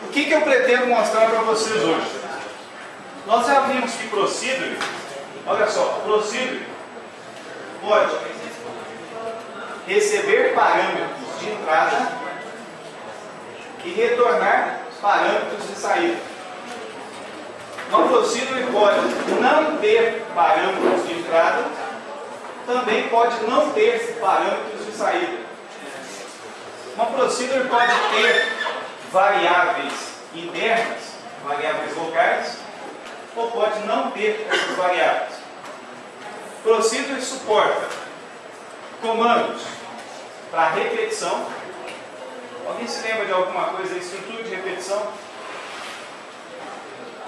O que eu pretendo mostrar para vocês hoje? Nós já vimos que procedure, olha só, procedure pode receber parâmetros de entrada e retornar parâmetros de saída. Uma procedure pode não ter parâmetros de entrada, também pode não ter parâmetros de saída. Uma procedure pode ter variáveis internas, variáveis locais, ou pode não ter essas variáveis. Procedure suporta comandos para repetição. Alguém se lembra de alguma coisa da estrutura de repetição?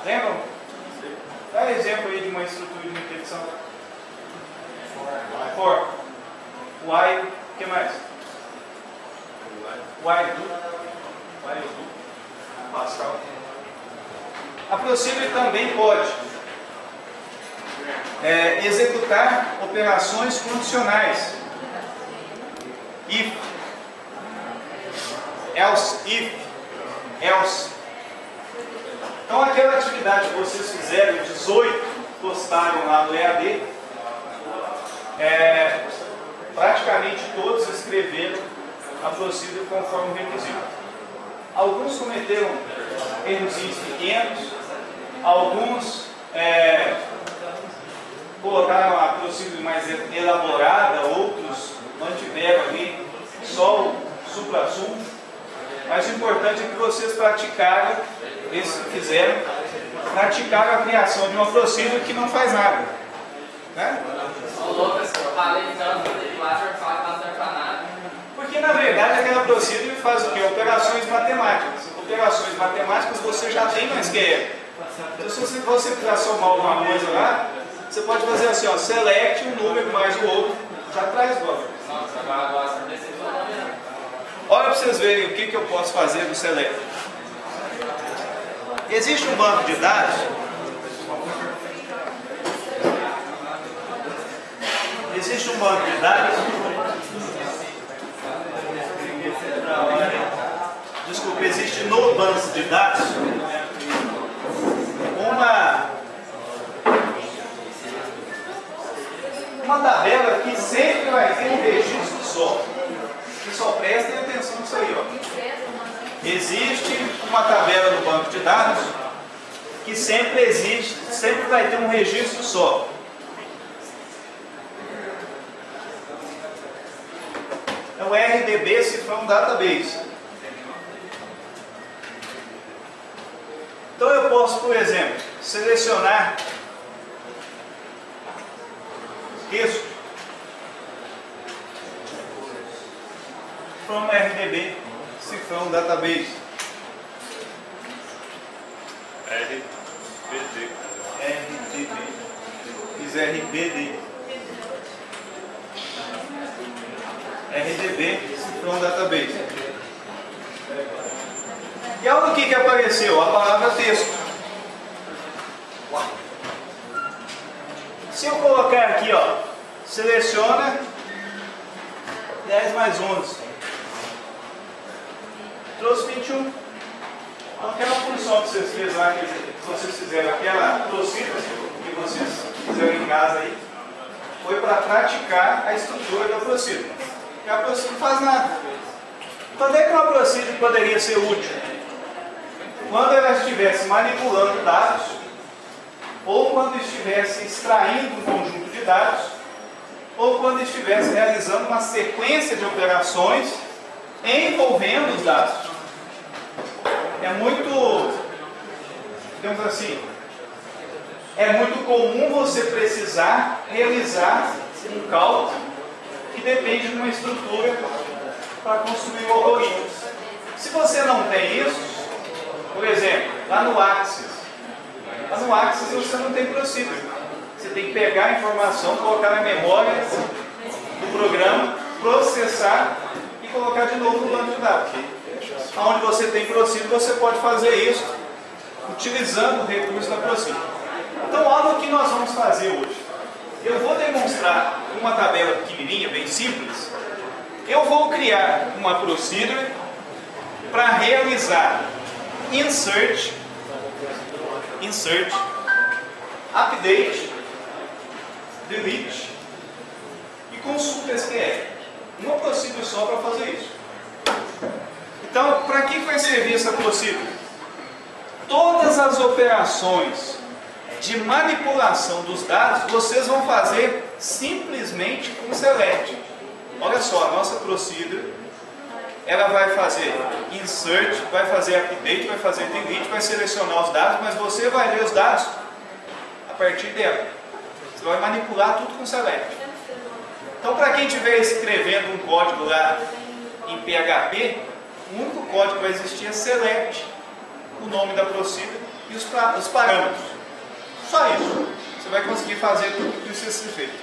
Lembram? Dá exemplo aí de uma estrutura de repetição. For. While. O que mais? While do. Pascal. A procedure também pode executar operações condicionais. If, else, if, else. Então aquela atividade que vocês fizeram, 18, postaram lá no EAD, praticamente todos escreveram a procedure conforme o requisito. Alguns cometeram erros pequenos, alguns colocaram a procedure mais elaborada, outros mantiveram ali só o supra-sumo. Mas o importante é que vocês praticaram, praticaram a criação de uma procedure que não faz nada. Né? Porque na verdade aquela procedure faz o quê? Operações matemáticas. Operações matemáticas você já tem no SQL. Então se você precisar somar alguma coisa lá, você pode fazer assim, ó, select um número mais o outro, já traz igual. Olha para vocês verem o que eu posso fazer no select. Existe um banco de dados. Existe um banco de dados. Desculpa, existe no banco de dados uma tabela que sempre vai ter um registro só. Que só prestem atenção nisso aí, ó. Existe uma tabela no banco de dados que sempre vai ter um registro só. É o RDB Cifrão Database. Então eu posso, por exemplo, selecionar texto from RDB Cifrão Database. RDB. Fiz RDB. RDB Cifrão Database. E olha o que apareceu, a palavra texto. Se eu colocar aqui, ó, seleciona 10 mais 11, trouxe 21. Então aquela função que vocês fizeram lá, que vocês fizeram, aquela procedure que vocês fizeram em casa aí, foi para praticar a estrutura da procedure. E a procedure não faz nada. Quando é que uma procedure poderia ser útil? Quando ela estivesse manipulando dados, ou quando estivesse extraindo um conjunto de dados, ou quando estivesse realizando uma sequência de operações envolvendo os dados. É muito, digamos assim, é muito comum você precisar realizar um cálculo que depende de uma estrutura para construir um algoritmo. Se você não tem isso, por exemplo, lá no Axis você não tem procedure. Você tem que pegar a informação, colocar na memória do programa, processar e colocar de novo no banco de dados. Onde você tem procedure, você pode fazer isso utilizando o recurso da procedure. Então, olha o que nós vamos fazer hoje. Eu vou demonstrar uma tabela pequenininha, bem simples. Eu vou criar uma procedure para realizar insert, update, delete e consulta SQL. Uma procedure só para fazer isso. Então, para que vai servir essa procedure? Todas as operações de manipulação dos dados vocês vão fazer simplesmente com select. Olha só, a nossa procedure, ela vai fazer insert, vai fazer update, vai fazer delete, vai selecionar os dados, mas você vai ler os dados a partir dela. Você vai manipular tudo com select. Então, para quem estiver escrevendo um código lá em PHP, o único código que vai existir é select, o nome da procedure e os parâmetros. Só isso. Você vai conseguir fazer tudo o que precisa ser feito.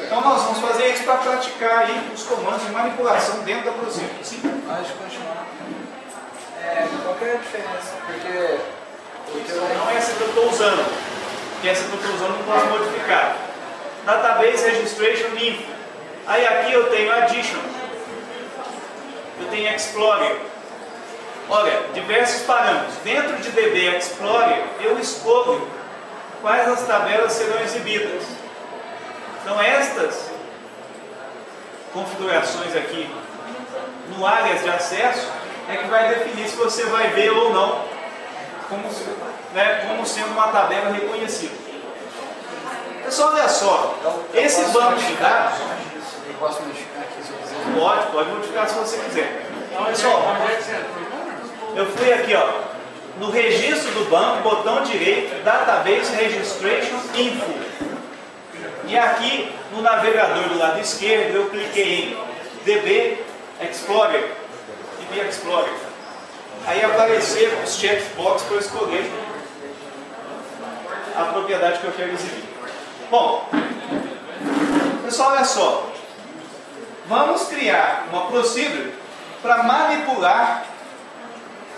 Então nós vamos fazer isso para praticar aí os comandos de manipulação dentro da procedure. Sim? Antes de continuar, qual que é a diferença? Porque não é essa que eu estou usando, porque essa que eu estou usando não posso modificar. Database Registration Info. Aí aqui eu tenho Addition, eu tenho Explorer. Olha, diversos parâmetros. Dentro de DB Explorer eu escolho quais as tabelas serão exibidas. Então estas configurações aqui no áreas de acesso é que vai definir se você vai ver ou não como sendo uma tabela reconhecida. Pessoal, olha só, esse banco de dados eu posso modificar aqui se eu quiser. pode modificar se você quiser. Pessoal, eu fui aqui, ó, no registro do banco, botão direito, Database Registration Info. E aqui no navegador do lado esquerdo eu cliquei em DB Explorer. Aí apareceram os checkbox para eu escolher a propriedade que eu quero exibir. Bom, pessoal, olha só. Vamos criar uma procedure para manipular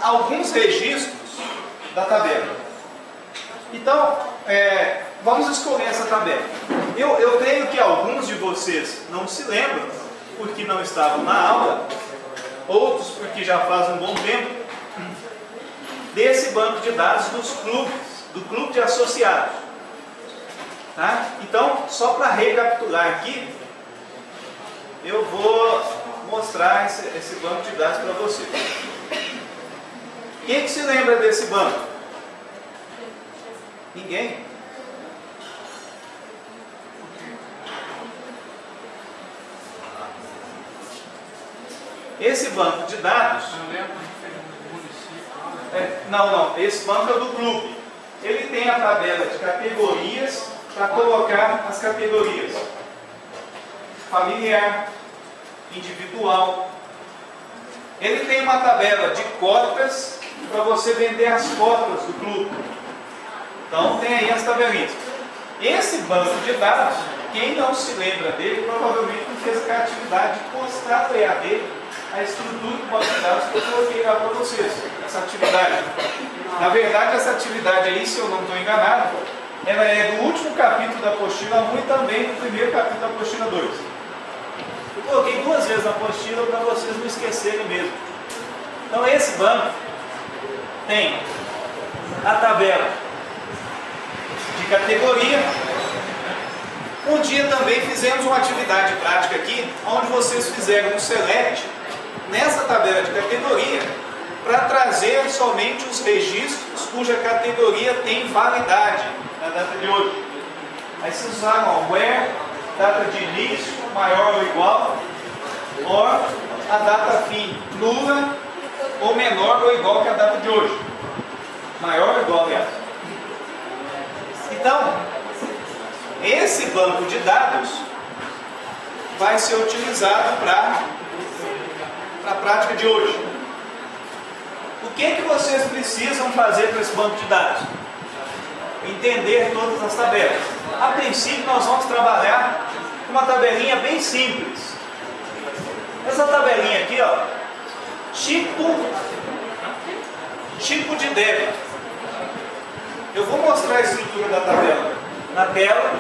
alguns registros da tabela. Então, vamos escolher essa tabela. Eu creio que alguns de vocês não se lembram, porque não estavam na aula, outros porque já faz um bom tempo, desse banco de dados dos clubes, do clube de associados. Tá? Então, só para recapitular aqui, eu vou mostrar esse banco de dados para vocês. Quem que se lembra desse banco? Ninguém? Esse banco de dados... Não, esse banco é do clube. Ele tem a tabela de categorias para colocar as categorias. Familiar, individual. Ele tem uma tabela de cotas para você vender as cotas do clube. Então tem aí as tabelinhas. Esse banco de dados, quem não se lembra dele, provavelmente não fez aquela atividade de postar no EAD a estrutura do banco de dados que eu coloquei lá para vocês. Essa atividade. Na verdade, essa atividade aí, se eu não estou enganado, ela é do último capítulo da apostila 1 e também do primeiro capítulo da apostila 2. Eu coloquei 2 vezes na apostila para vocês não esquecerem mesmo. Então esse banco tem a tabela de categoria. Um dia também fizemos uma atividade prática aqui, onde vocês fizeram um select nessa tabela de categoria para trazer somente os registros cuja categoria tem validade na data de hoje. Aí vocês usaram where, data de início, maior ou igual, or a data fim nula ou menor ou igual que a data de hoje. Maior ou igual, aliás. Então, esse banco de dados vai ser utilizado para a prática de hoje. O que vocês precisam fazer para esse banco de dados? Entender todas as tabelas. A princípio nós vamos trabalhar com uma tabelinha bem simples. Essa tabelinha aqui, ó, tipo de débito. Eu vou mostrar a estrutura da tabela na tela.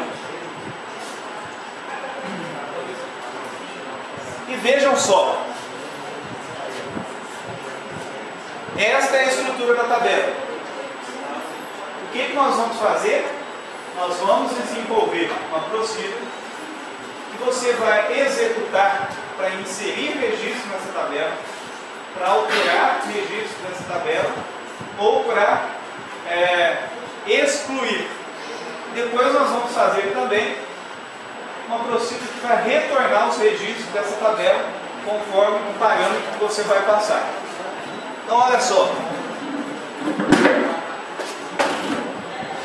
E vejam só. estrutura da tabela. O que nós vamos fazer? Nós vamos desenvolver uma procedura que você vai executar para inserir registros nessa tabela, para alterar registros nessa tabela ou para excluir. Depois nós vamos fazer também uma procedura que vai retornar os registros dessa tabela conforme o parâmetro que você vai passar. Então olha só,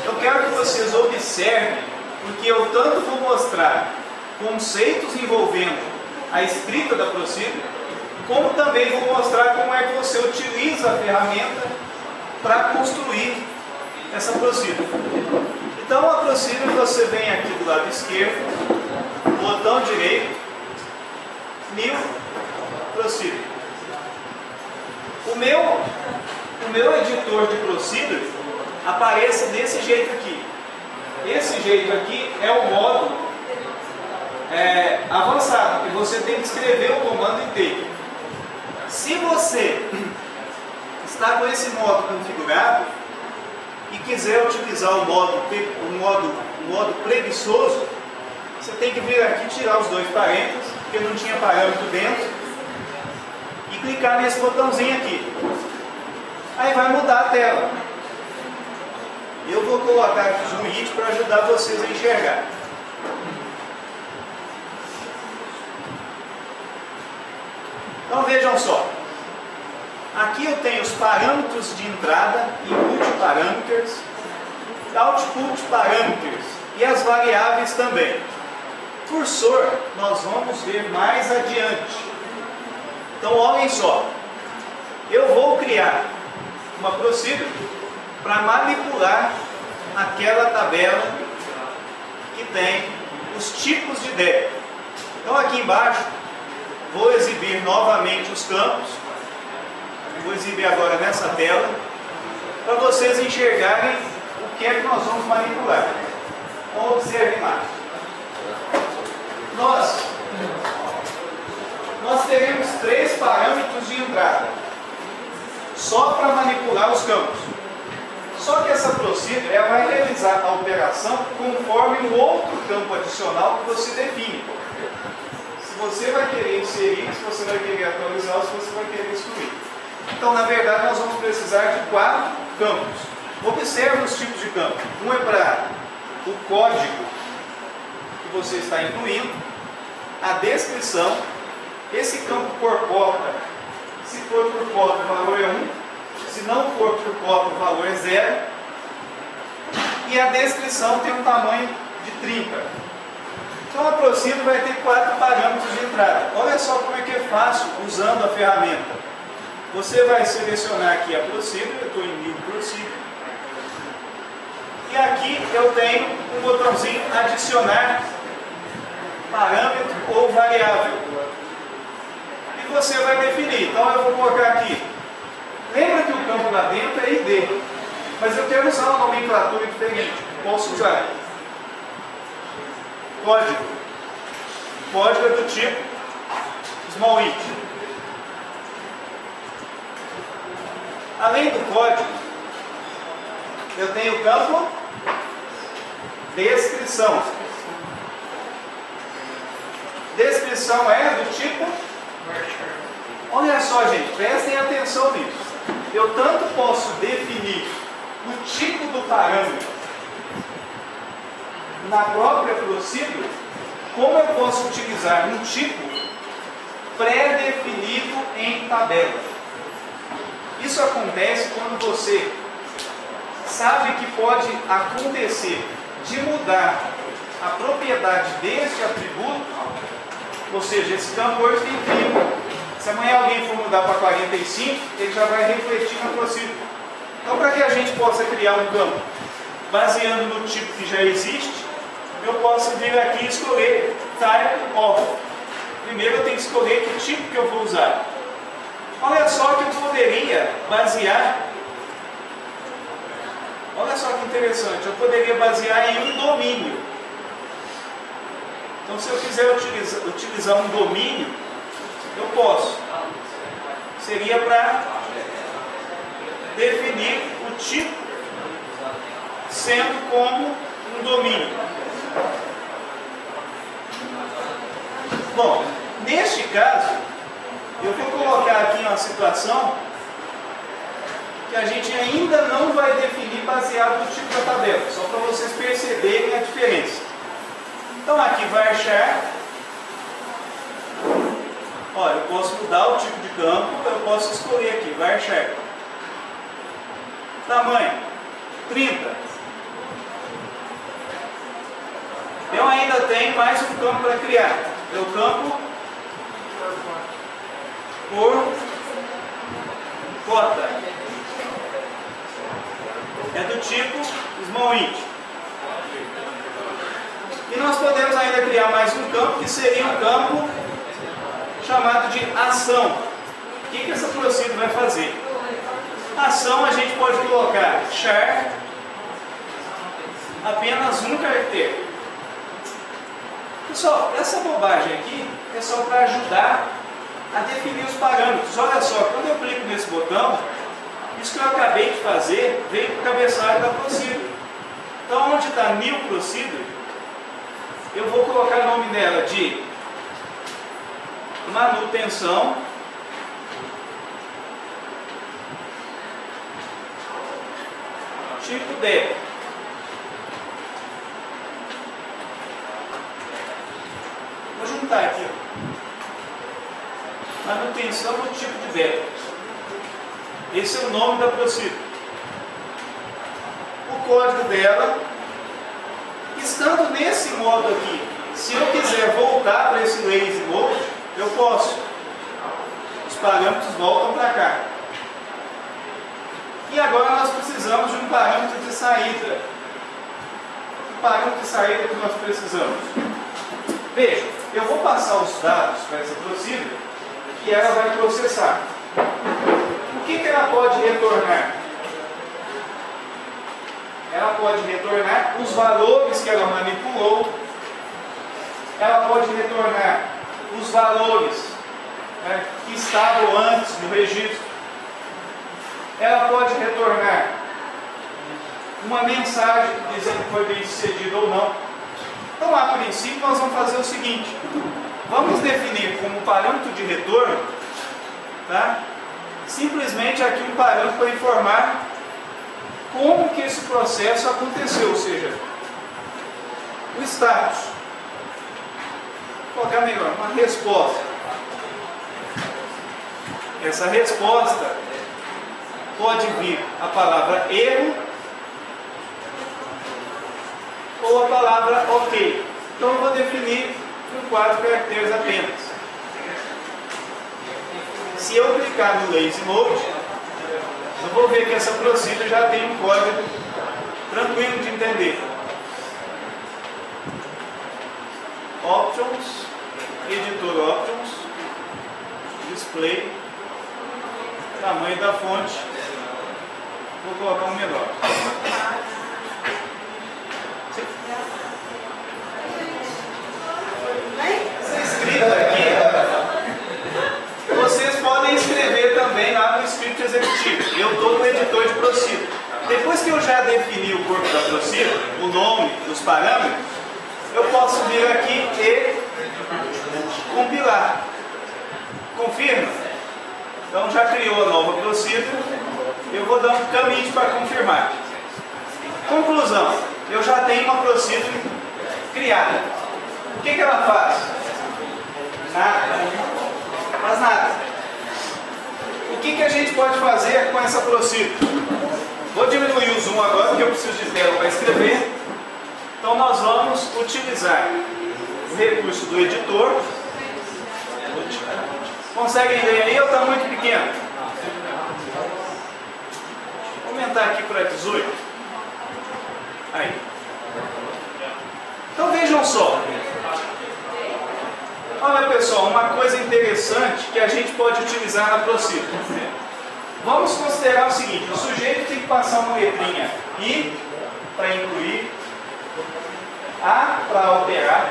eu quero que vocês observem, porque eu tanto vou mostrar conceitos envolvendo a escrita da procedura, como também vou mostrar como é que você utiliza a ferramenta para construir essa procedura. Então a procedura, você vem aqui do lado esquerdo, botão direito, New Procedure. O meu editor de procedure aparece desse jeito aqui. Esse jeito aqui é o modo avançado, que você tem que escrever o comando inteiro. Se você está com esse modo configurado e quiser utilizar o modo preguiçoso, você tem que vir aqui, tirar os dois parênteses, porque não tinha parâmetro dentro, e clicar nesse botãozinho aqui. Aí vai mudar a tela. Eu vou colocar aqui o it para ajudar vocês a enxergar. Então vejam só. Aqui eu tenho os parâmetros de entrada, input parameters, output parameters e as variáveis também. Cursor nós vamos ver mais adiante. Então olhem só. Eu vou criar uma procedura para manipular aquela tabela que tem os tipos de débito. Então aqui embaixo vou exibir novamente os campos. Vou exibir agora nessa tela para vocês enxergarem o que é que nós vamos manipular. Então observem lá. Nós teremos 3 parâmetros de entrada só para manipular os campos. Só que essa procedura ela vai realizar a operação conforme o outro campo adicional que você define. Se você vai querer inserir, se você vai querer atualizar, se você vai querer excluir. Então, na verdade, nós vamos precisar de 4 campos. Observe os tipos de campo. Um é para o código que você está incluindo, a descrição. Esse campo por cota, se for por cota, o valor é 1. Se não for por cota, o valor é 0. E a descrição tem um tamanho de 30. Então a procedura vai ter 4 parâmetros de entrada. Olha só como é que é fácil usando a ferramenta. Você vai selecionar aqui a procedura, eu estou em New Procedure. E aqui eu tenho um botãozinho adicionar parâmetro ou variável. E você vai definir. Então eu vou colocar aqui. Lembra que o campo lá dentro é ID, mas eu quero usar uma nomenclatura diferente. Posso usar código. Código é do tipo small int. Além do código, eu tenho o campo descrição. Descrição é do tipo... Olha só, gente, prestem atenção nisso. Eu tanto posso definir o tipo do parâmetro na própria procedura, como eu posso utilizar um tipo pré-definido em tabela. Isso acontece quando você sabe que pode acontecer de mudar a propriedade deste atributo, ou seja, esse campo hoje tem 30. Se amanhã alguém for mudar para 45, ele já vai refletir na procedura. Então, para que a gente possa criar um campo baseando no tipo que já existe, eu posso vir aqui e escolher Type of. Primeiro eu tenho que escolher que tipo que eu vou usar. Olha só que eu poderia basear. Olha só que interessante, eu poderia basear em um domínio. Então, se eu quiser utilizar um domínio, eu posso. Seria para definir o tipo sendo como um domínio. Bom, neste caso, eu vou colocar aqui uma situação que a gente ainda não vai definir baseado no tipo da tabela, só para vocês perceberem a diferença. Então aqui varchar, olha, eu posso mudar o tipo de campo, eu posso escolher aqui, varchar. Tamanho, 30. Eu ainda tenho mais um campo para criar. É o campo por cota. É do tipo small int. E nós podemos ainda criar mais um campo, que seria um campo chamado de ação. O que essa procedure vai fazer? Ação a gente pode colocar char apenas um caractere. Pessoal, essa bobagem aqui é só para ajudar a definir os parâmetros. Olha só, quando eu clico nesse botão, isso que eu acabei de fazer veio para o cabeçalho da procedure. Então, onde está new procedure, eu vou colocar o nome dela de manutenção tipo deve. Vou juntar aqui, ó. Manutenção do tipo de deve. Esse é o nome da procedure. O código dela, estando nesse modo aqui, se eu quiser voltar para esse lazy mode, eu posso. Os parâmetros voltam para cá. E agora nós precisamos de um parâmetro de saída. O parâmetro de saída que nós precisamos. Veja, eu vou passar os dados para essa procedure e ela vai processar. O que ela pode retornar? Ela pode retornar os valores que ela manipulou. Ela pode retornar os valores, né, que estavam antes no registro. Ela pode retornar uma mensagem dizendo que foi bem sucedido ou não. Então, a princípio, nós vamos fazer o seguinte: vamos definir como parâmetro de retorno, tá? Simplesmente aqui um parâmetro para informar como que esse processo aconteceu, ou seja, o status. Vou colocar melhor, uma resposta. Essa resposta pode vir a palavra erro ou a palavra ok. Então eu vou definir com 4 caracteres apenas. Se eu clicar no lazy mode, eu vou ver que essa procedure já tem um código tranquilo de entender. Options, editor options, display, tamanho da fonte, vou colocar um menor. Essa escrita aqui, vocês podem escrever também lá no script executivo. Eu estou no editor de procedure. Depois que eu já defini o corpo da procedure, o nome, os parâmetros, eu posso vir aqui e compilar. Confirma. Então já criou a nova procedure. Eu vou dar um commit para confirmar. Conclusão. Eu já tenho uma procedure criada. O que ela faz? Nada. Faz nada. O que a gente pode fazer com essa procedure? Vou diminuir o zoom agora, porque eu preciso de tela para escrever. Então nós vamos utilizar o recurso do editor. Conseguem ler aí ou está muito pequeno? Vou aumentar aqui para 18. Aí. Então vejam só. Olha pessoal, uma coisa interessante que a gente pode utilizar na procedure. Vamos considerar o seguinte: o sujeito tem que passar uma letrinha I para incluir, A para alterar,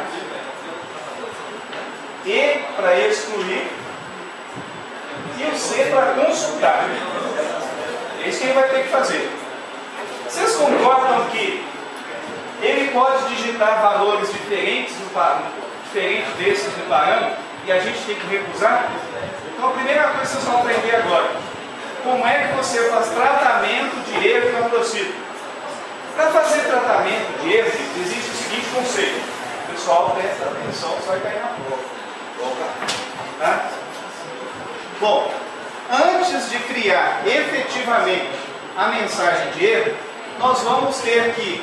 E para excluir e o C para consultar. É isso que ele vai ter que fazer. Vocês concordam que ele pode digitar valores diferentes desses do parâmetro e a gente tem que recusar? Então a primeira coisa que vocês vão aprender agora: como é que você faz tratamento de erro na ProSido. Para fazer tratamento de erro, existe o seguinte conceito. Pessoal, presta atenção, só vai cair na boca. Tá? Bom, antes de criar efetivamente a mensagem de erro, nós vamos ter que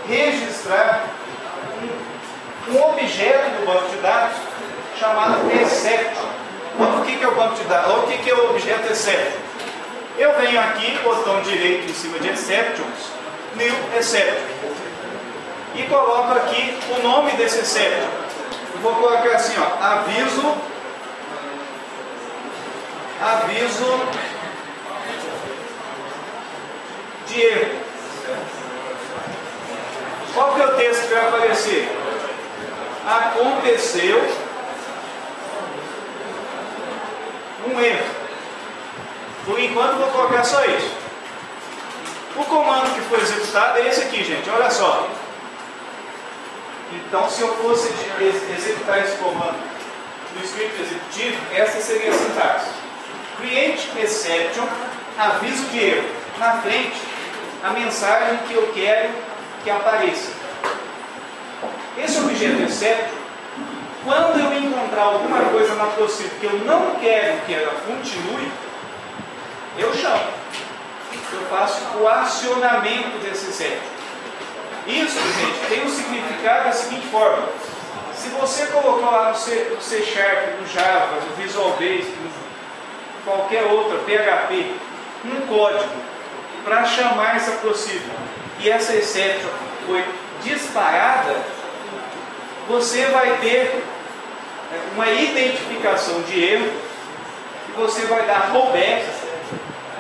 registrar um objeto do banco de dados chamado exception. O que é o banco de dados? O que é o objeto exception? Eu venho aqui, botão direito em cima de exceptions, new exception, e coloco aqui o nome desse exception. Eu vou colocar assim, ó, aviso de erro. Qual que é o texto que vai aparecer? Aconteceu um erro. Por enquanto vou colocar só isso. O comando que foi executado é esse aqui, gente, olha só. Então, se eu fosse executar esse comando no script executivo, essa seria a sintaxe. Create exception, aviso de erro. Na frente, a mensagem que eu quero que apareça. Esse objeto exception, quando eu encontrar alguma coisa na ProSido que eu não quero que ela continue, eu chamo. Eu faço o acionamento desse exception. Isso, gente, tem um significado da seguinte forma: se você colocou lá no C Sharp, no Java, no Visual Basic, no qualquer outra, PHP, um código para chamar essa ProSido e essa exception foi disparada, você vai ter uma identificação de erro e você vai dar rollback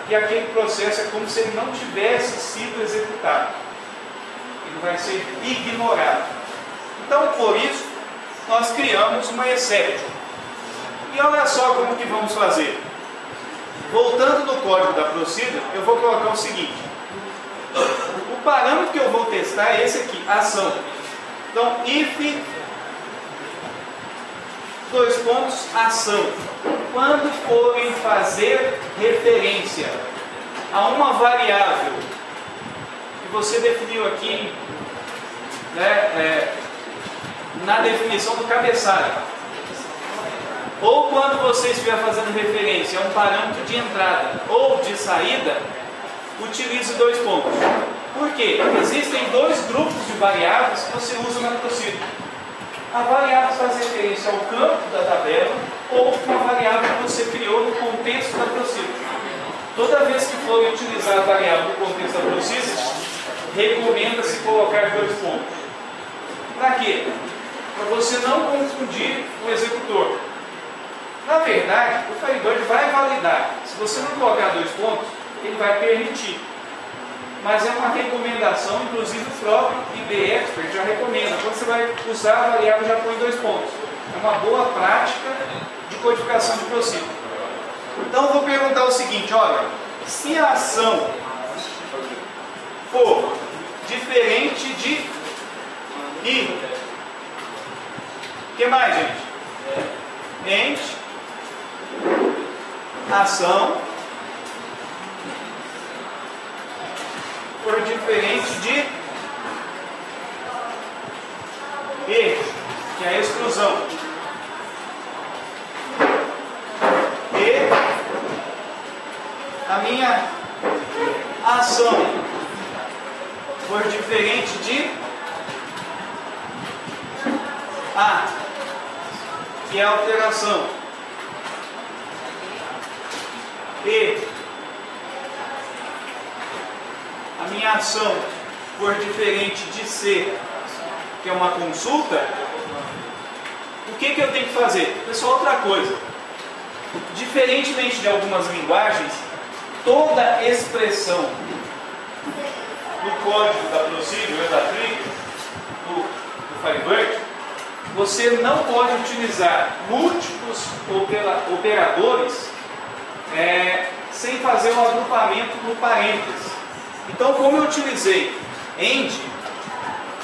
e aquele processo é como se ele não tivesse sido executado. Ele vai ser ignorado. Então, por isso, nós criamos uma exception. E olha só como que vamos fazer. Voltando no código da ProSido, eu vou colocar o seguinte. O parâmetro que eu vou testar é esse aqui, ação. Então, if, ação. Quando forem fazer referência a uma variável que você definiu aqui, né, na definição do cabeçalho, ou quando você estiver fazendo referência a um parâmetro de entrada ou de saída, utilize dois pontos. Por quê? Existem dois grupos de variáveis que você usa na ProSido. A variável faz referência ao campo da tabela ou uma variável que você criou no contexto da ProSido. Toda vez que for utilizar a variável no contexto da ProSido, recomenda-se colocar dois pontos. Para quê? Para você não confundir o executor. Na verdade, o Firebird vai validar. Se você não colocar dois pontos, ele vai permitir. Mas é uma recomendação, inclusive o próprio IB Expert já recomenda. Quando você vai usar a variável, já põe dois pontos. É uma boa prática de codificação de ProSido. Então eu vou perguntar o seguinte, olha, se a ação for diferente de I, o que mais, gente? Int, ação for diferente de E, que é a exclusão. E a minha ação for diferente de A, que é a alteração. E a minha ação for diferente de C, que é uma consulta, o que eu tenho que fazer? Pessoal, outra coisa. Diferentemente de algumas linguagens, toda expressão no código da ProSido, da Trigger, do Firebird, você não pode utilizar múltiplos operadores sem fazer um agrupamento no parênteses. Então, como eu utilizei AND,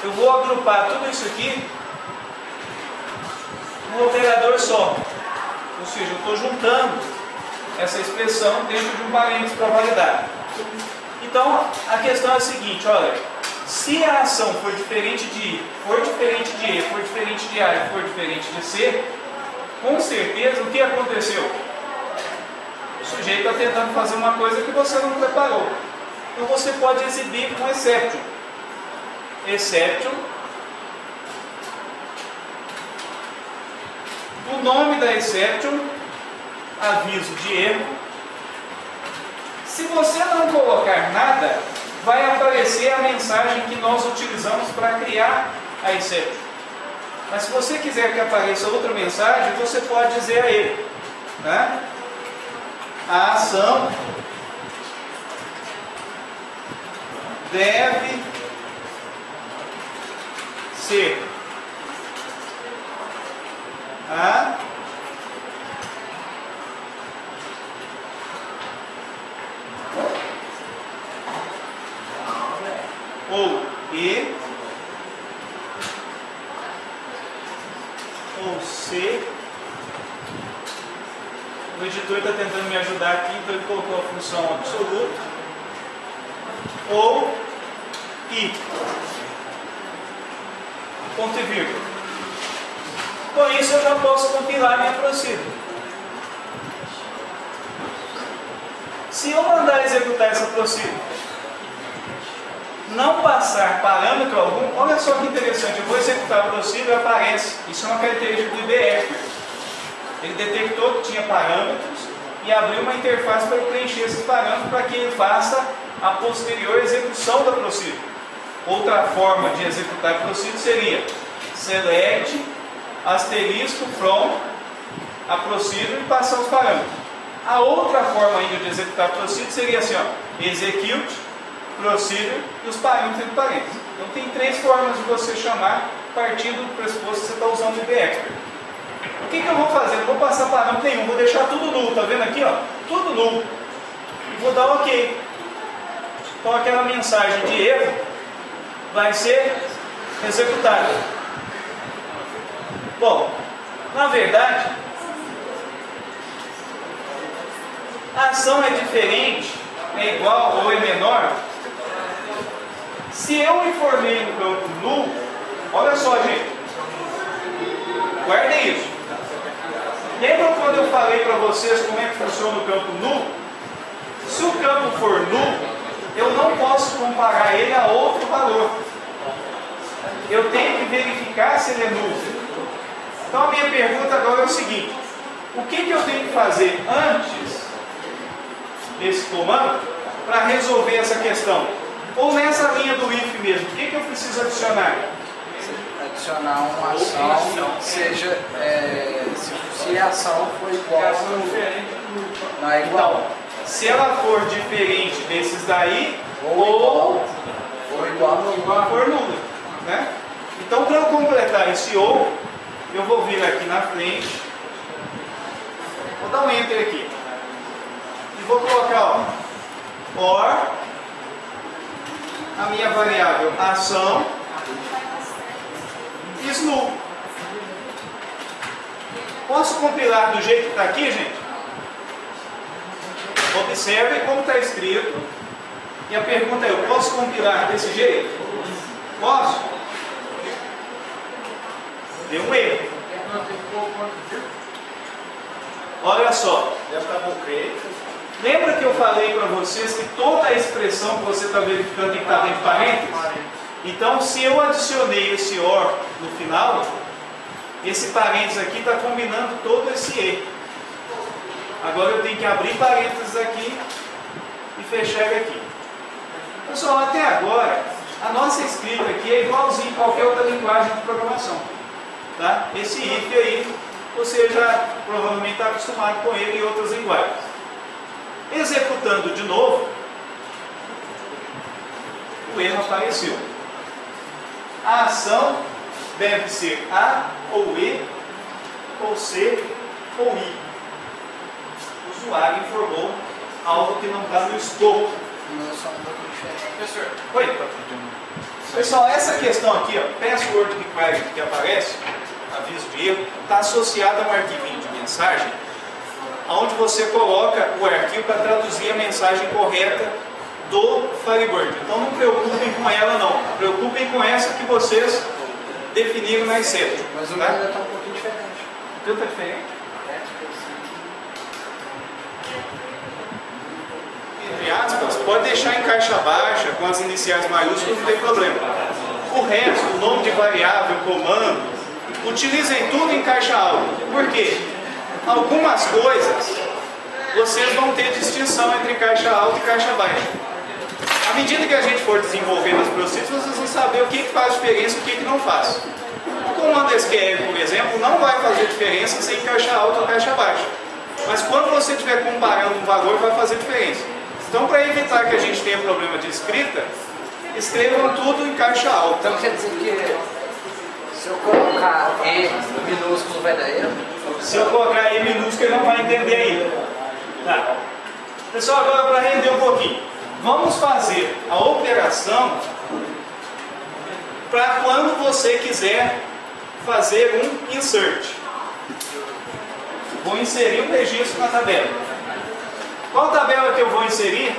eu vou agrupar tudo isso aqui num operador só. Ou seja, eu estou juntando essa expressão dentro de um parênteses para validar. Então, a questão é a seguinte, olha, se a ação for diferente de I, for diferente de E, for diferente de A e for diferente de C, com certeza, o que aconteceu? O sujeito está tentando fazer uma coisa que você não preparou. Então, você pode exibir com exception. Exception. O nome da exception, aviso de erro. Se você não colocar nada, vai aparecer a mensagem que nós utilizamos para criar a exception. Mas se você quiser que apareça outra mensagem, você pode dizer a ele, né? A ação deve ser a ou E ou C. O editor está tentando me ajudar aqui, então ele colocou a função absoluta. Ou I. Ponto e vírgula. Com isso eu já posso compilar minha procedura. Se eu mandar executar essa procedura, não passar parâmetro algum, olha só que interessante, eu vou executar a procedura e aparece. Isso é uma característica do IBR. Ele detectou que tinha parâmetros e abriu uma interface para preencher esses parâmetros para que ele faça a posterior execução da procedura. Outra forma de executar a procedura seria select asterisco from a procedure e passar os parâmetros. A outra forma ainda de executar a procedure seria assim, ó, execute procedure e os parâmetros entre parênteses. Então tem três formas de você chamar partindo do pressuposto que você está usando o IBExpert. O que eu vou fazer? Não vou passar parâmetro nenhum, vou deixar tudo nulo, tá vendo aqui, ó? Tudo nulo. E vou dar OK. Então aquela mensagem de erro vai ser executada. Bom, na verdade, a ação é diferente, é igual ou é menor. Se eu informei no campo null, olha só, gente, guardem isso. Lembram quando eu falei para vocês como é que funciona o campo null? Se o campo for null, eu não posso comparar ele a outro valor. Eu tenho que verificar se ele é null. Então a minha pergunta agora é o seguinte: o que eu tenho que fazer antes desse comando para resolver essa questão? Ou nessa linha do if mesmo, o que eu preciso adicionar? Adicionar uma ação, seja se a ação for igual não é igual. Então, se ela for diferente desses daí, ou igual for nula, né? Então, para eu completar esse ou, eu vou vir aqui na frente, vou dar um enter aqui e vou colocar, ó, or a minha variável ação is null. Posso compilar do jeito que está aqui, gente? Observe como está escrito. E a pergunta é: eu posso compilar desse jeito? Posso? Deu um erro. Olha só. Lembra que eu falei para vocês que toda a expressão que você está verificando tem que estar dentro de parênteses? Então, se eu adicionei esse OR no final, esse parênteses aqui está combinando todo esse E. Agora eu tenho que abrir parênteses aqui e fechar ele aqui. Pessoal, até agora, a nossa escrita aqui é igualzinho a qualquer outra linguagem de programação. Tá? Esse if aí, você já provavelmente está acostumado com ele em outras linguagens. Executando de novo, o erro apareceu. A ação deve ser A ou E, ou C ou I. O usuário informou algo que não está no escopo. Professor. Oi? Pessoal, essa questão aqui, ó, password required que aparece, aviso de erro, está associada a um arquivinho de mensagem, onde você coloca o arquivo para traduzir a mensagem correta do Firebird. Então não preocupem com ela não, preocupem com essa que vocês definiram na except. Mas o tá? meu ainda está um pouquinho diferente. O teu está diferente? Entre aspas, pode deixar em caixa baixa com as iniciais maiúsculas, não tem problema. O resto, o nome de variável, comando, utilizem tudo em caixa alta. Por quê? Algumas coisas vocês vão ter distinção entre caixa alta e caixa baixa. À medida que a gente for desenvolvendo as processos, vocês vão saber o que faz diferença e o que não faz. O comando SQL, por exemplo, não vai fazer diferença se em caixa alta ou caixa baixa. Mas quando você estiver comparando um valor, vai fazer diferença. Então, para evitar que a gente tenha problema de escrita, escrevam tudo em caixa alta. Então quer dizer que se eu colocar E minúsculo vai dar erro? Se eu colocar E minúsculo, ele não vai entender ainda. Tá. Pessoal, agora para render um pouquinho. Vamos fazer a operação para quando você quiser fazer um insert. Vou inserir um registro na tabela. Qual tabela que eu vou inserir?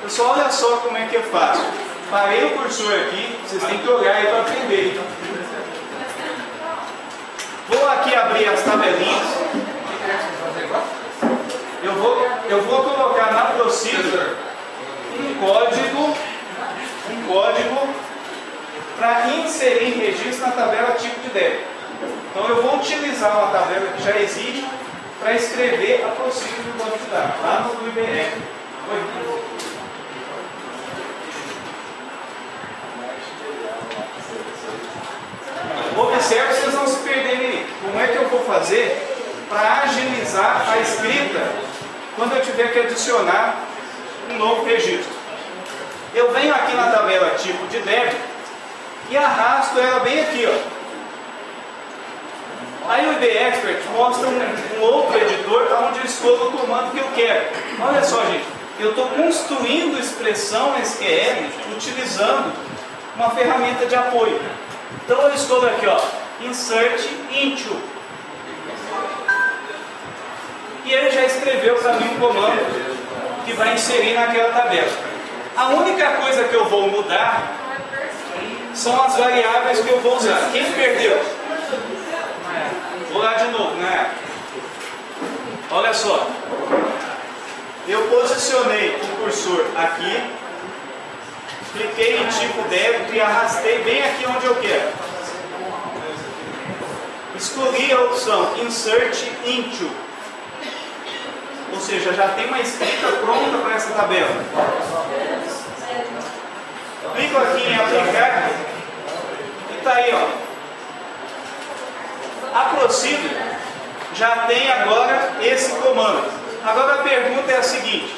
Pessoal, olha só como é que eu faço. Parei o cursor aqui, vocês têm que olhar aí para aprender. Vou aqui abrir as tabelinhas. Eu vou colocar na procedure um código para inserir registro na tabela tipo de débito. Então eu vou utilizar uma tabela que já existe para escrever a procedure do banco de dados, lá no IBM. Observe, vocês não se perderem aí. Como é que eu vou fazer para agilizar a escrita quando eu tiver que adicionar um novo registro? Eu venho aqui na tabela tipo de débito e arrasto ela bem aqui, ó. Aí o IB Expert mostra um outro editor onde eu escolho o comando que eu quero. Olha só, gente, eu estou construindo expressão SQL utilizando uma ferramenta de apoio. Então eu escolho aqui, ó, insert into. E ele já escreveu para mim um comando que vai inserir naquela tabela. A única coisa que eu vou mudar são as variáveis que eu vou usar. Quem perdeu? Vou lá de novo, né? Olha só. Eu posicionei o cursor aqui, cliquei em tipo débito e arrastei bem aqui onde eu quero. Escolhi a opção Insert Into. Ou seja, já tem uma escrita pronta para essa tabela. Clico aqui em aplicar e está aí, ó. A procedure já tem agora esse comando. Agora a pergunta é a seguinte: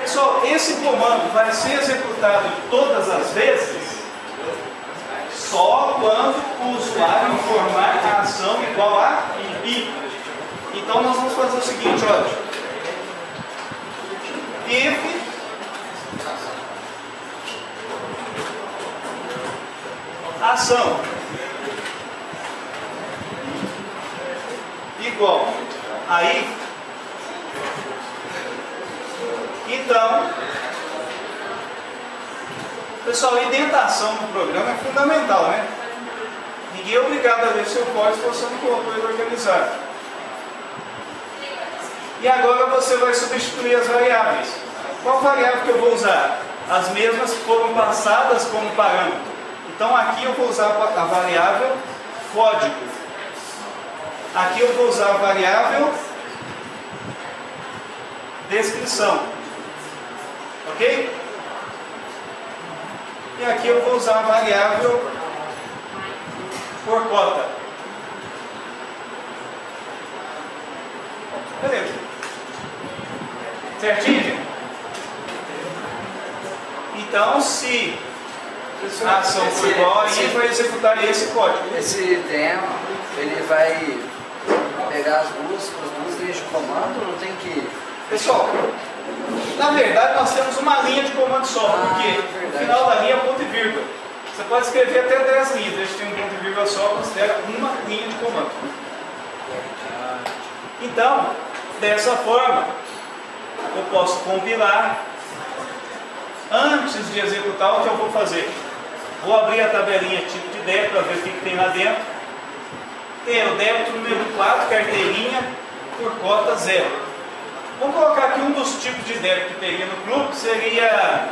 pessoal, esse comando vai ser executado todas as vezes? Só quando o usuário informar a ação igual a I. Então nós vamos fazer o seguinte, olha. If ação igual aí, então, pessoal, indentação no programa é fundamental, né? Ninguém é obrigado a ler seu código se você não colocou ele organizado. E agora você vai substituir as variáveis. Qual variável que eu vou usar? As mesmas que foram passadas como parâmetro. Então aqui eu vou usar a variável código. Aqui eu vou usar a variável descrição. Ok? E aqui eu vou usar a variável por cota. Beleza. Certinho, gente? Então, se a ação for igual, aí vai executar esse código. Esse demo, ele vai pegar as duas linhas de comando, não tem que Pessoal, na verdade nós temos uma linha de comando só, porque no final da linha é ponto e vírgula. Você pode escrever até 10 linhas, desde que tem um ponto e vírgula só, considera uma linha de comando. Então, dessa forma, eu posso compilar. Antes de executar, o que eu vou fazer? Vou abrir a tabelinha tipo de débito para ver o que tem lá dentro. Tem o débito número 4, carteirinha por cota 0. Vamos colocar aqui um dos tipos de débito que teria no clube, que seria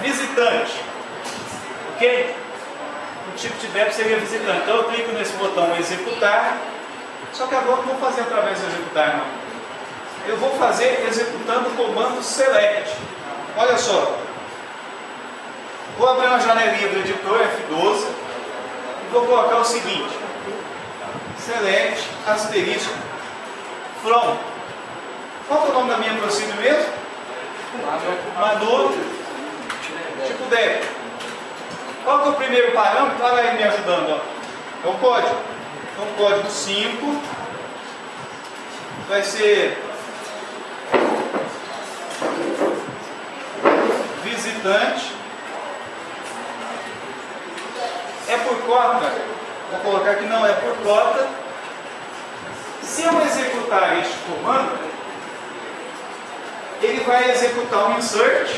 visitante. Ok? O tipo de débito seria visitante. Então eu clico nesse botão executar. Só que agora eu não vou fazer através do executar, não. Eu vou fazer executando o comando select. Olha só. Vou abrir uma janelinha do editor F12 e vou colocar o seguinte: select asterisco from. Qual é o nome da minha procedure mesmo? Manu tipo débito. Qual que é o primeiro parâmetro? Olha aí me ajudando, ó. É o código. Então, código 5 vai ser visitante. É por cota. Vou colocar que não é por cota. Se eu executar este comando, ele vai executar um insert,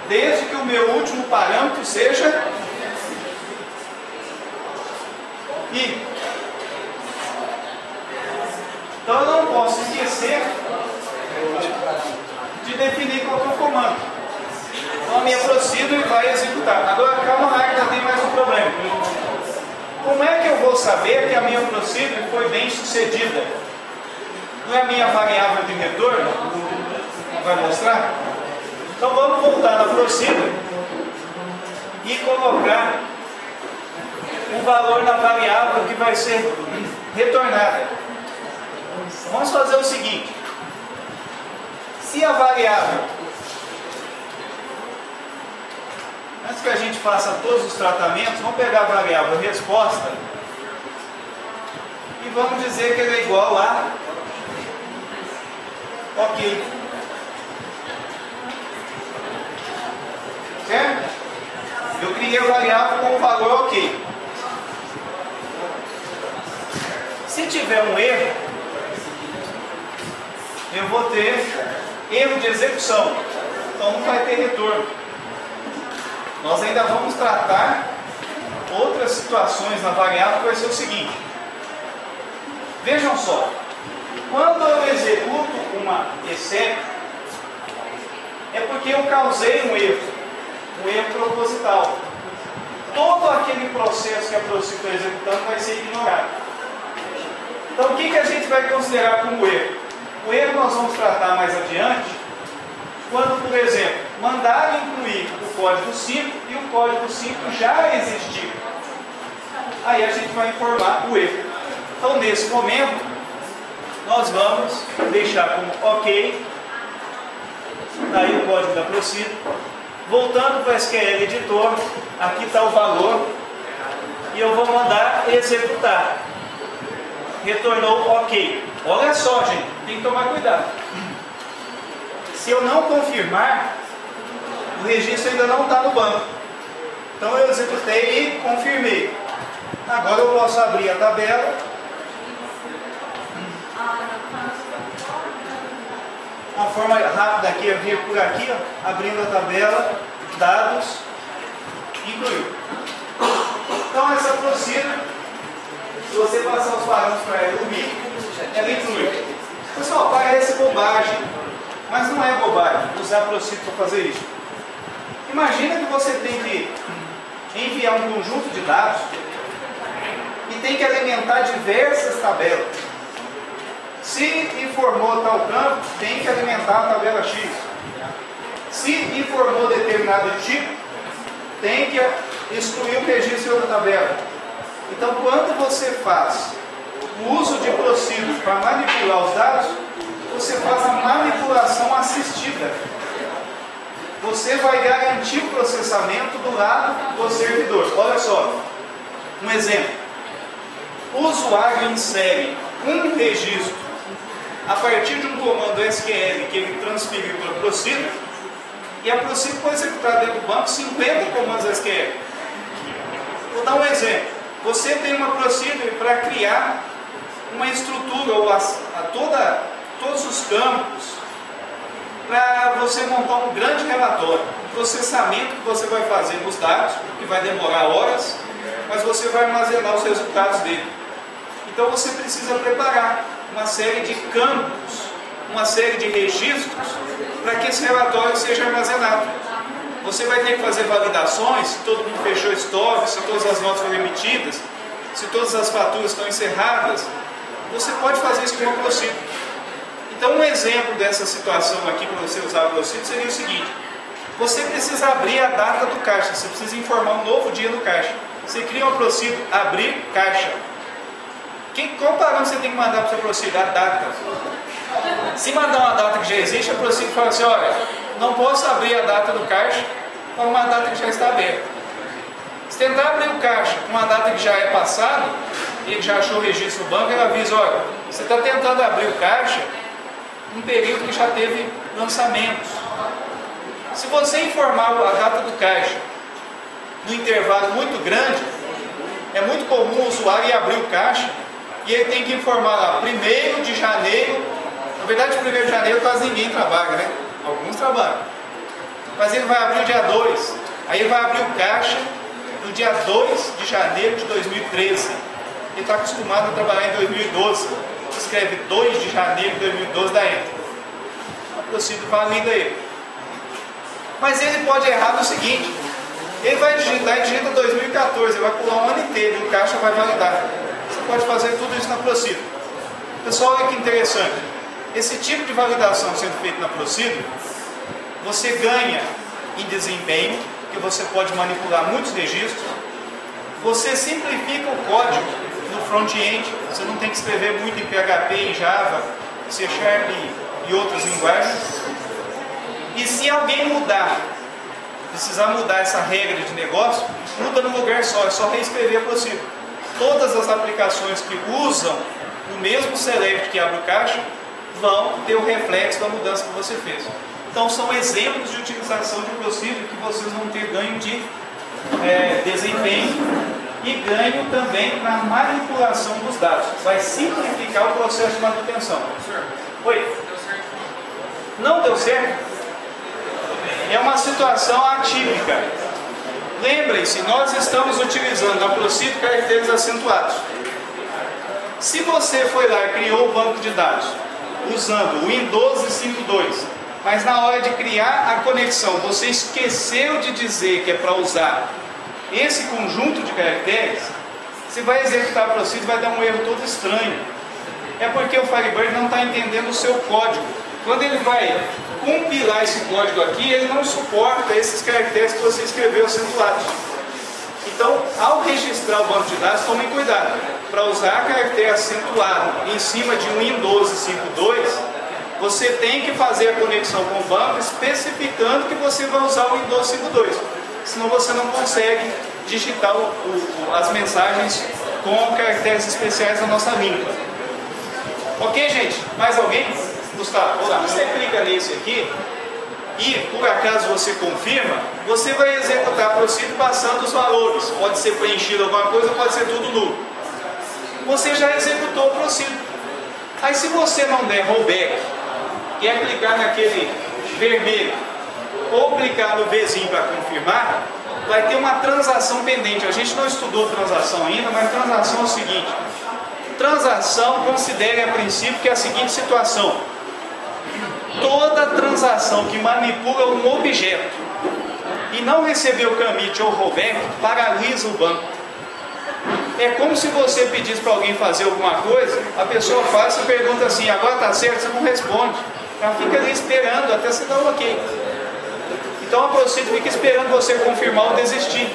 desde que o meu último parâmetro seja i. Então eu não posso esquecer de definir qual é o comando. Então a minha procedure vai executar. Agora calma lá que ainda tem mais um problema. Como é que eu vou saber que a minha procedure foi bem sucedida? Não é a minha variável de retorno? Vai mostrar? Então vamos voltar na procedure e colocar o valor na variável que vai ser retornada. Vamos fazer o seguinte: se a variável, antes que a gente faça todos os tratamentos, vamos pegar a variável resposta e vamos dizer que ela é igual a ok. Certo? Eu criei a variável com o valor ok. Se tiver um erro, eu vou ter erro de execução. Então não vai ter retorno. Nós ainda vamos tratar outras situações na variável, que vai ser o seguinte. Vejam só. Quando eu executo uma except, é porque eu causei um erro proposital. Todo aquele processo que a procedure está executando vai ser ignorado. Então o que a gente vai considerar como erro? O erro nós vamos tratar mais adiante, quando, por exemplo, mandar incluir o código 5 e o código 5 já existir. Aí a gente vai informar o erro. Então nesse momento, nós vamos deixar como ok. Aí o código da procedure. Voltando para o SQL Editor, aqui está o valor e eu vou mandar executar. Retornou ok. Olha só, gente, tem que tomar cuidado. Se eu não confirmar, o registro ainda não está no banco. Então eu executei e confirmei. Agora eu posso abrir a tabela. Uma forma rápida aqui é vir por aqui, ó, abrindo a tabela, dados, incluir. Então essa procedure, se você passar os parâmetros para ela, ela inclui. Pessoal, parece bobagem, mas não é bobagem usar a procedure para fazer isso. Imagina que você tem que enviar um conjunto de dados e tem que alimentar diversas tabelas. Se informou tal campo, tem que alimentar a tabela X. Se informou determinado tipo, tem que excluir o registro da tabela. Então, quando você faz o uso de procedure para manipular os dados, você faz a manipulação assistida. Você vai garantir o processamento do lado do servidor. Olha só, um exemplo. O usuário insere um registro a partir de um comando SQL que ele transferiu para a Procedure, e a Procedure pode executar dentro do banco 50 comandos SQL. Vou dar um exemplo. Você tem uma Procedure para criar uma estrutura, ou todos os campos, para você montar um grande relatório. Processamento que você vai fazer nos dados, que vai demorar horas, mas você vai armazenar os resultados dele. Então você precisa preparar uma série de campos, uma série de registros, para que esse relatório seja armazenado. Você vai ter que fazer validações, se todo mundo fechou estoque, se todas as notas foram emitidas, se todas as faturas estão encerradas. Você pode fazer isso com uma Procedure. Então um exemplo dessa situação aqui, para você usar a Procedure, seria o seguinte: você precisa abrir a data do caixa, você precisa informar um novo dia no caixa. Você cria uma Procedure, abrir caixa. Qual parâmetro você tem que mandar para a Procedure? A data. Se mandar uma data que já existe, a Procedure fala assim: olha, não posso abrir a data do caixa para uma data que já está aberta. Se tentar abrir o caixa com uma data que já é passada, ele já achou o registro no banco, ele avisa: olha, você está tentando abrir o caixa num período que já teve lançamentos. Se você informar a data do caixa num intervalo muito grande, é muito comum o usuário ir abrir o caixa e ele tem que informar lá, 1º de janeiro. Na verdade, 1º de janeiro quase ninguém trabalha, né? Alguns trabalham. Mas ele vai abrir o dia 2. Aí ele vai abrir o caixa no dia 2 de janeiro de 2013. Ele está acostumado a trabalhar em 2012. Escreve 2 de janeiro de 2012, dá enter. A Procedure valida ele. Mas ele pode errar no seguinte: ele vai digitar e digita 2014, ele vai pular um ano inteiro e o caixa vai validar. Você pode fazer tudo isso na Procedure. Pessoal, olha que interessante. Esse tipo de validação sendo feito na Procedure, você ganha em desempenho, que você pode manipular muitos registros. Você simplifica o código no front-end, você não tem que escrever muito em PHP, em Java, C# e outras linguagens. E se alguém precisar mudar essa regra de negócio, muda num lugar só, é só reescrever a Procedure. Todas as aplicações que usam o mesmo select que abre o caixa vão ter o reflexo da mudança que você fez. Então são exemplos de utilização de Procedure que vocês vão ter ganho de desempenho e ganho também na manipulação dos dados. Vai simplificar o processo de manutenção. Oi? Não deu certo? É uma situação atípica. Lembrem-se, nós estamos utilizando na Procedure caracteres acentuados. Se você foi lá e criou o banco de dados usando o Windows 5.2, mas na hora de criar a conexão você esqueceu de dizer que é para usar esse conjunto de caracteres, você vai executar a Procedure e vai dar um erro todo estranho. É porque o Firebird não está entendendo o seu código. Quando ele vai compilar esse código aqui, ele não suporta esses caracteres que você escreveu acentuados. Então, ao registrar o banco de dados, tomem cuidado. Para usar caractere acentuado em cima de um Windows 5.2, você tem que fazer a conexão com o banco especificando que você vai usar o Windows 5.2. Senão você não consegue digitar as mensagens com caracteres especiais da nossa língua. Ok, gente? Mais alguém? Gustavo, você clica nesse aqui e, por acaso você confirma, você vai executar a Procedure passando os valores. Pode ser preenchido alguma coisa, pode ser tudo nulo. Você já executou a Procedure. Aí se você não der rollback, que é clicar naquele vermelho, ou clicar no Vzinho para confirmar, vai ter uma transação pendente. A gente não estudou transação ainda, mas transação é o seguinte: transação, considere a princípio que é a seguinte situação: toda transação que manipula um objeto e não recebeu commit ou rollback, paralisa o banco. É como se você pedisse para alguém fazer alguma coisa, a pessoa faz e pergunta assim: agora está certo? Você não responde. Ela fica ali esperando até você dar o ok. Então a Procedure fica esperando você confirmar ou desistir.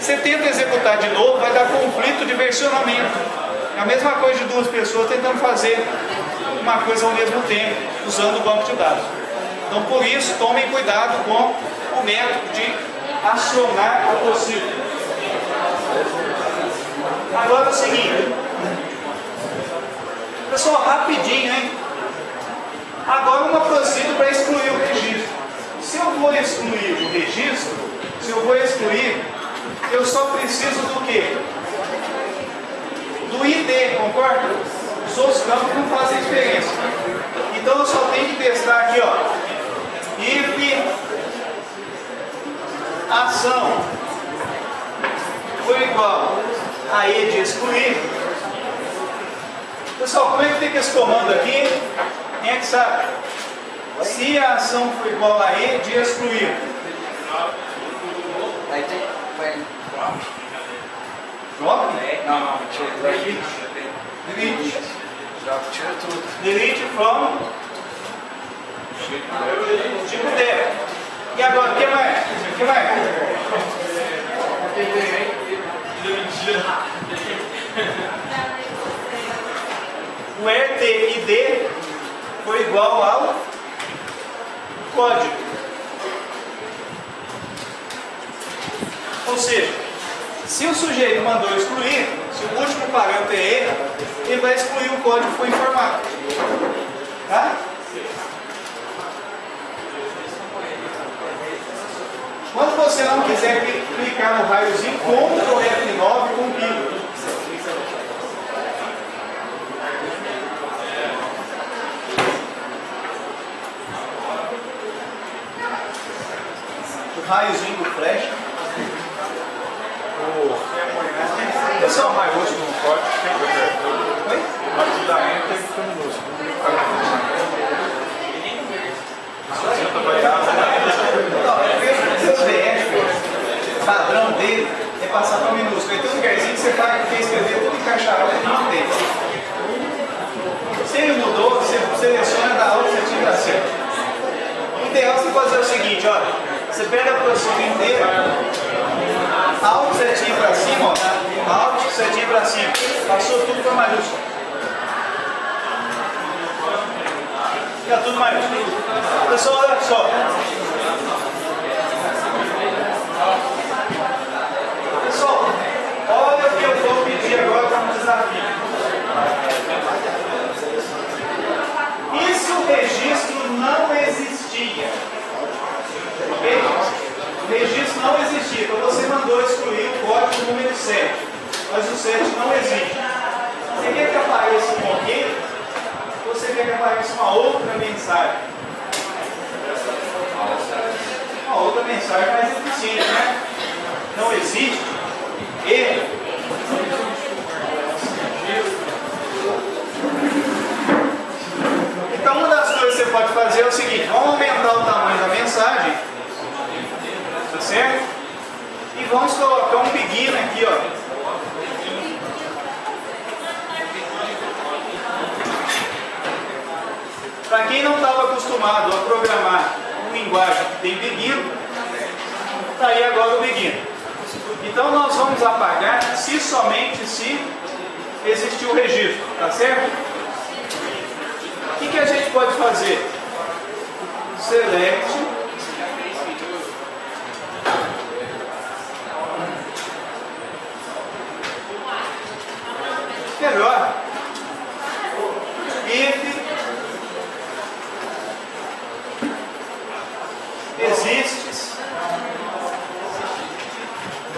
Você tenta executar de novo, vai dar conflito de versionamento. É a mesma coisa de duas pessoas tentando fazer uma coisa ao mesmo tempo, usando o banco de dados. Então por isso, tomem cuidado com o método de acionar a Procedure. Agora é o seguinte, pessoal, rapidinho, hein? Agora uma procedo para excluir o registro. Se eu vou excluir o registro, se eu vou excluir, eu só preciso do quê? Do ID, concorda? Os outros campos não fazem diferença. Então eu só tenho que testar aqui, ó. If ação for igual a E de excluir. Pessoal, como é que fica esse comando aqui? Quem é que sabe? Se a ação for igual a E de excluir. Aí tem. Drop? Não, tira. Delete. Drop, tira tudo. Delete from tipo D. E agora, o que mais? O que mais? O RT e D foi igual ao código. Ou seja, se o sujeito mandou excluir, se o último parâmetro é ele vai excluir o código que foi informado. Tá? Quando você não quiser clicar no raiozinho, Ctrl F9 compila. O raiozinho do flash. Pessoal, maiúsculo no código tem que ver. Oi? Antes da enter tem que ficar minúsculo. Seus VF, padrão dele é passar para minúsculo. Aí tem um lugarzinho que você vai escrever tudo em caixa alta e não tem. Se ele mudou, você seleciona da alta e você tira assim. O ideal é você fazer o seguinte, olha. Você pega a posição inteira, Alt, setinha para cima, ó. Alt, setinha para cima. Passou tudo para maiúsculo. Fica tudo maiúsculo. Pessoal, olha só. Pessoal, olha o que eu vou pedir agora para um desafio. E se o registro não existia? Ok? O registro não existia, então você mandou excluir o código número 7, mas o 7 não existe. Você quer que apareça um ok? Ou você quer que apareça uma outra mensagem? Uma outra mensagem mais eficiente, né? Não existe erro. Então uma das coisas que você pode fazer é o seguinte, vamos aumentar o tamanho da mensagem, tá certo? E vamos colocar um begin aqui, ó. Para quem não estava acostumado a programar uma linguagem que tem begin, está aí agora o begin. Então nós vamos apagar se somente se existir o registro, tá certo? O que a gente pode fazer? Select melhor if exists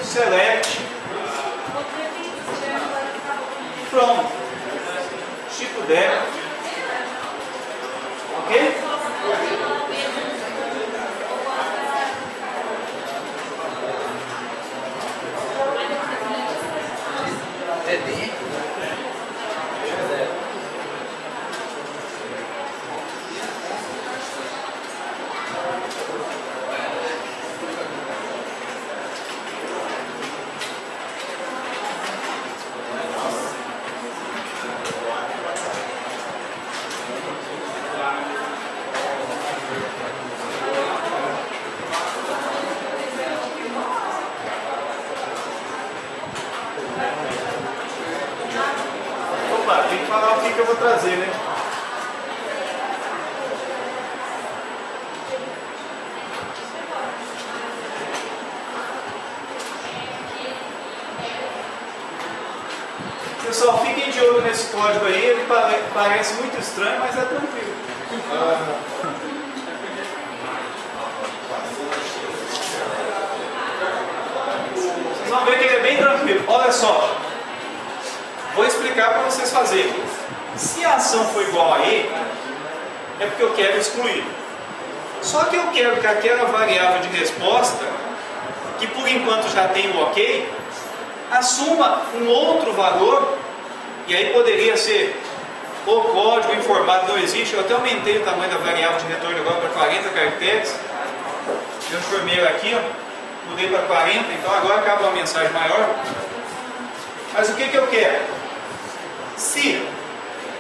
select from tipo def, ok? Tem que falar o que eu vou trazer, né? Pessoal, fiquem de olho nesse código aí, ele parece muito estranho, mas é tranquilo. Vocês vão ver que ele é bem tranquilo. Olha só. Vou explicar para vocês fazerem. Se a ação for igual a E, é porque eu quero excluir. Só que eu quero que aquela variável de resposta, que por enquanto já tem o OK, assuma um outro valor, e aí poderia ser o código informado não existe. Eu até aumentei o tamanho da variável de retorno agora para 40 caracteres. Transformei ela aqui, ó, mudei para 40, então agora cabe uma mensagem maior. Mas o que eu quero? Se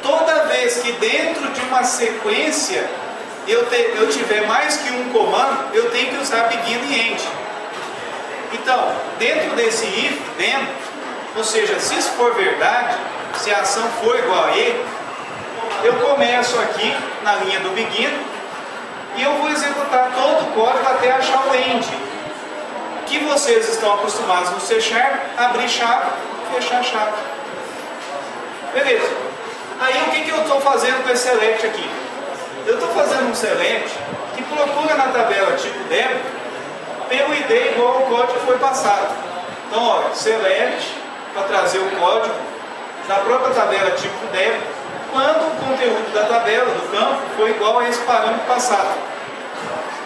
toda vez que dentro de uma sequência eu tiver mais que um comando, eu tenho que usar begin e end. Então, dentro desse if, then, ou seja, se isso for verdade, se a ação for igual a E, eu começo aqui na linha do begin e eu vou executar todo o código até achar o end, que vocês estão acostumados no C#, abrir chave, fechar chave. Beleza. Aí o que eu estou fazendo com esse select aqui? Eu estou fazendo um select que procura na tabela tipo demo pelo ID igual ao código que foi passado. Então, olha, select para trazer o código da própria tabela tipo demo quando o conteúdo da tabela, do campo, foi igual a esse parâmetro passado.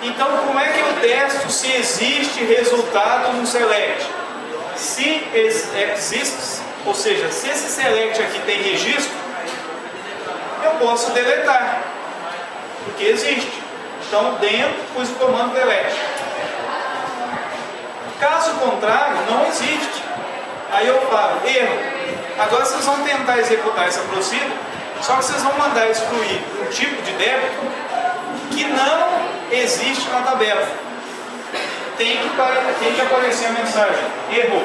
Então, como é que eu testo se existe resultado no select? Se exists, ou seja, se esse select aqui tem registro, eu posso deletar, porque existe. Então, dentro, pus o comando delete. Caso contrário, não existe. Aí eu falo, erro. Agora vocês vão tentar executar essa procedura, só que vocês vão mandar excluir um tipo de débito que não existe na tabela. Tem que aparecer a mensagem, errou.